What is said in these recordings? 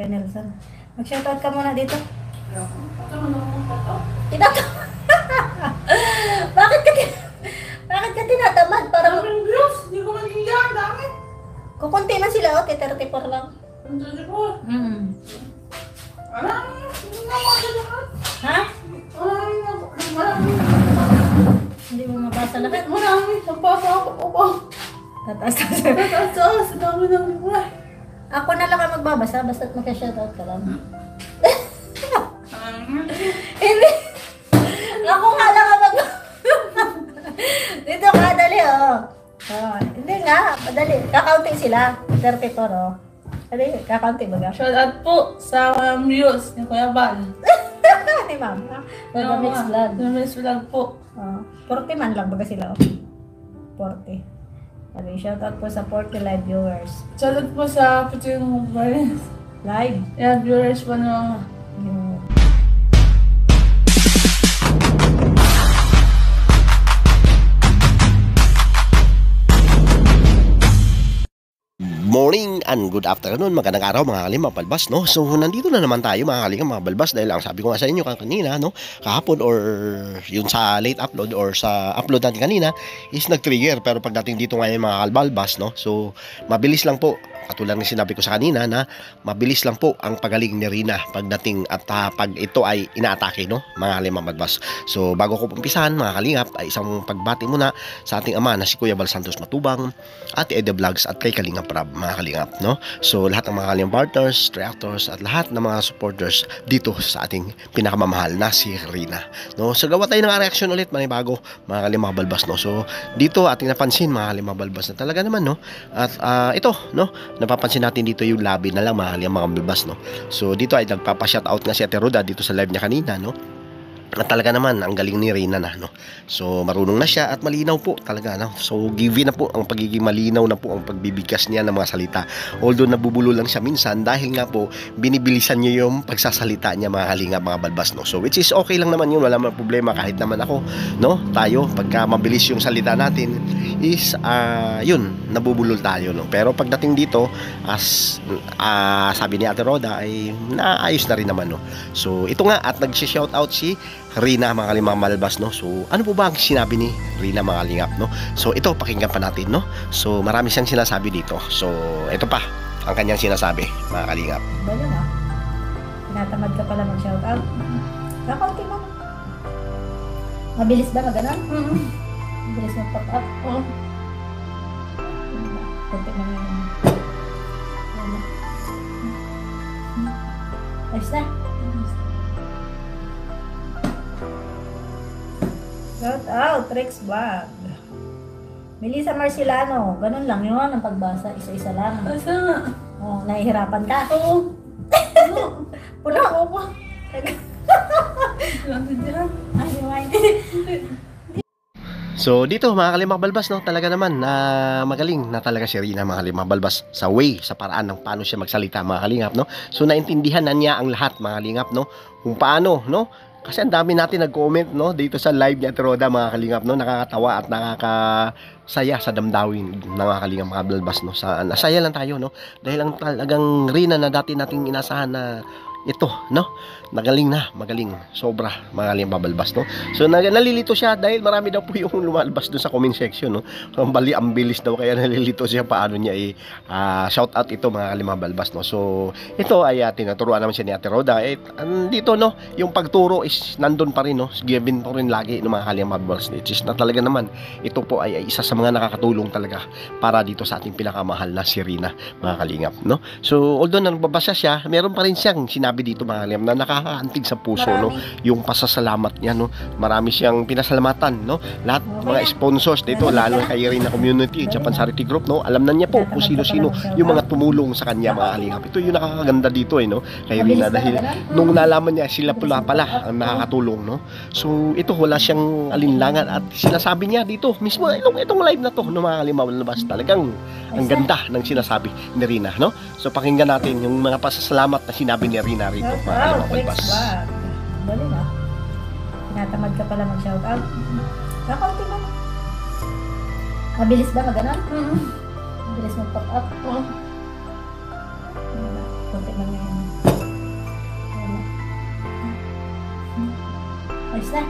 Kuya Nelson. Mag-shoutout ka muna dito. Bakit ka tinatamad? Parang views, hindi ko magiging dami. kukunti man sila, okay, 34 lang. 34? Marami na lahat. Ha? Marami. Hindi mo mabasa lahat. Marami. Nabasa ako po. Tataas. Dami ng buhay. Ako na lang ang magbabasa, basta't magka-shoutout ka lang. Hindi. Ako nga lang ang Dito ka, dali, oh. Hindi nga, madali. Kakaunti sila. 34, oh. Dali, kakaunti baga. Shout out po sa views ni Kuya Bal. Ni Mama. Baga mix vlog. Mix vlog po. 40 man lang baga sila, oh. 40. Sabi, shoutout po sa 40 live viewers. Shout out po sa Puting Viewers. Live? Yeah, viewers po na Yung... Morning and good afternoon, magandang araw mga kalimang balbas, no? So nandito na naman tayo mga kalimang mga balbas dahil ang sabi ko nga sa inyo kanina, no, kahapon or yun sa late upload or sa upload natin kanina is nag-trigger, pero pagdating dito ngayon mga kalbalbas, no, so mabilis lang po. Katulad ng sinabi ko sa kanina na mabilis lang po ang pagaling ni Rina pagdating at pag ito ay inaatake, no, mga kalimang balbas. So bago ko umpisahan mga kalingap ay isang pagbati muna sa ating ama na si Kuya Bal Santos Matubang, Ate Ede Vlogs at kay Kalingap Rab, mga kalingap, no. So lahat ng mga kalingap partners, reactors at lahat ng mga supporters dito sa ating pinakamamahal na si Rina, no. So gawa tayo ng reaction ulit manibago mga kalingap balbas, no. So dito ating napansin mga kalingap balbas na talaga naman, no, at ito, no, napapansin natin dito yung labi na lang mga kalingap mga balbas, no. So dito ay nagpapa-shoutout nga si Ate Roda dito sa live niya kanina, no. At talaga naman ang galing ni Rina na, no. So marunong na siya at malinaw po talaga, no. So given na po ang pagiging malinaw na po ang pagbibigkas niya ng mga salita. Although nabubulo lang siya minsan dahil nga po binibilisan niya yung pagsasalita niya mga kalingap mga balbas, no. So which is okay lang naman yun, wala naman problema kahit naman ako, no. Tayo pagka mabilis yung salita natin is yun, nabubulol tayo, no. Pero pagdating dito as sabi ni Ate Roda ay naayos na rin naman, no. So ito nga at nag-shoutout si Rina mga kalimang malbas, no. So ano po ba ang sinabi ni Rina mga kalingap, no? So ito pakinggan pa natin, no. So marami siyang sinasabi dito. So ito pa ang kanyang sinasabi mga kalingap. Bala na. Tinatamad ka pala mag-shoutout. Kakaunti mo. Mabilis ba maganon? Mabilis mag-pop up? Oo. Kunti mo na. Ayos na. Shout out, Rex Vlog. Melissa Marcilano, ganun lang yun ang pagbasa, isa-isa lang. Basta nga. Oh, nahihirapan ka? Oo. Puno ako po. So dito mga kalimang balbas, no, talaga naman magaling na talaga si Rina mga kalimang balbas sa way, sa paraan ng paano siya magsalita mga kalingap, no. So naintindihan na niya ang lahat mga kalingap, no, kung paano, no. Kasi ang dami natin nag-comment, no, dito sa live ni Ate Roda mga kalingap, no, nakakatawa at nakakasaya sa damdawin ng mga kalingap mga balbas, no. Nasaya lang tayo, no, dahil ang talagang Rina na dati nating inasahan na ito, no, magaling na, magaling, sobra mga kalingap balbas, no. So nalilito siya dahil marami daw po yung lumalabas doon sa comment section, no. Ang bali ang bilis daw kaya nalilito siya paano niya shout out ito mga kalingap balbas, no. So ito ay tinuturuan naman siya ni Ate Roda dito, no, yung pagturo is nandun pa rin, no, given po rin lagi ng mga kalingap balbas, which is na talaga naman ito po ay isa sa mga nakakatulong talaga para dito sa ating pinakamahal na si Rina mga kalingap, no. So although nagbabasa siya, meron pa rin siyang sinabi dito mga kalingap na nakakaantig sa puso, no, yung pasasalamat niya, no. Marami siyang pinasalamatan, no, lahat mga sponsors dito, lalo kay Rina Community, Japan Charity Group, no, alam na niya po kung sino-sino yung mga tumulong sa kanya mga kalingap. Ito yung nakakaganda dito, no, kay Rina dahil nung nalaman niya sila pala ang nakakatulong, no. So ito wala siyang alinlangan at sinasabi niya dito mismo itong live na to, no, mga kalingap labas, talagang ang ganda ng sinasabi ni Rina, no. So pakinggan natin yung mga pasasalamat na sinabi ni Rina rito mga kalingap balbas. Dali na. Tinatamad ka pala mag-shoutout. Kakaunti mo. Mabilis ba maganon? Mabilis mag-pop up? Oo. Kunti mo na yun. Ayos na.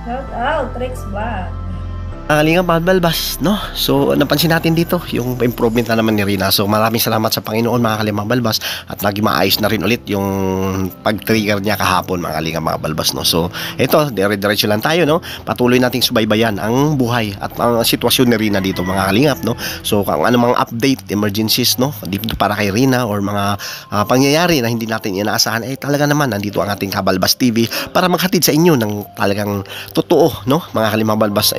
Shout out, Rex Vlog. Kalinga mga balbas, no? So, napansin natin dito yung improvement na naman ni Rina. So, maraming salamat sa Panginoon mga kalinga mga balbas at naging maayos na rin ulit yung pag-trigger niya kahapon mga kalinga mga balbas, no? So, ito, dire-diretso lang tayo, no? Patuloy nating subaybayan ang buhay at ang sitwasyon ni Rina dito mga kalingap, no? So, kung ano mga update, emergencies, no? Dito para kay Rina or mga pangyayari na hindi natin inaasahan, talaga naman nandito ang ating Kabalbas TV para maghatid sa inyo ng talagang totoo, no? Mga kalinga mga balbas,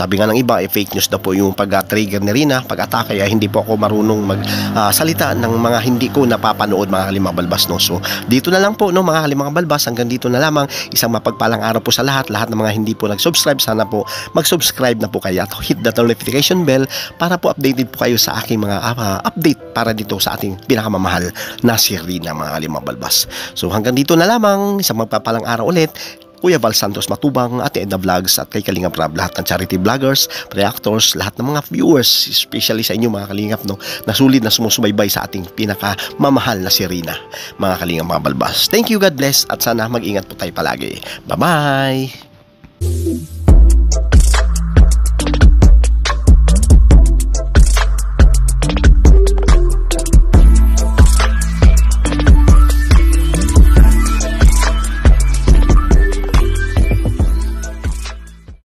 sabi nga ng iba, fake news na po yung pag-trigger ni Rina, pag-atake, kaya hindi po ako marunong magsalita ng mga hindi ko napapanood mga kalimang balbas, no? So, dito na lang po, no, mga kalimang balbas, hanggang dito na lamang. Isang mapagpalang araw po sa lahat ng mga hindi po nag-subscribe, sana po mag-subscribe na po kayo at hit the notification bell para po updated po kayo sa aking mga update para dito sa ating pinakamamahal na si Rina mga kalimang balbas. So, hanggang dito na lamang, isang magpapalang araw ulit. Kuya Val Santos Matubang, Ate Edna Vlogs at kay Kalingap Rab, lahat ng charity vloggers, reactors, lahat ng mga viewers, especially sa inyo mga kalingap, no, na sulit na sumusubaybay sa ating pinakamamahal na si Rina, mga kalingap mga balbas. Thank you, God bless at sana mag-ingat po tayo palagi. Bye-bye!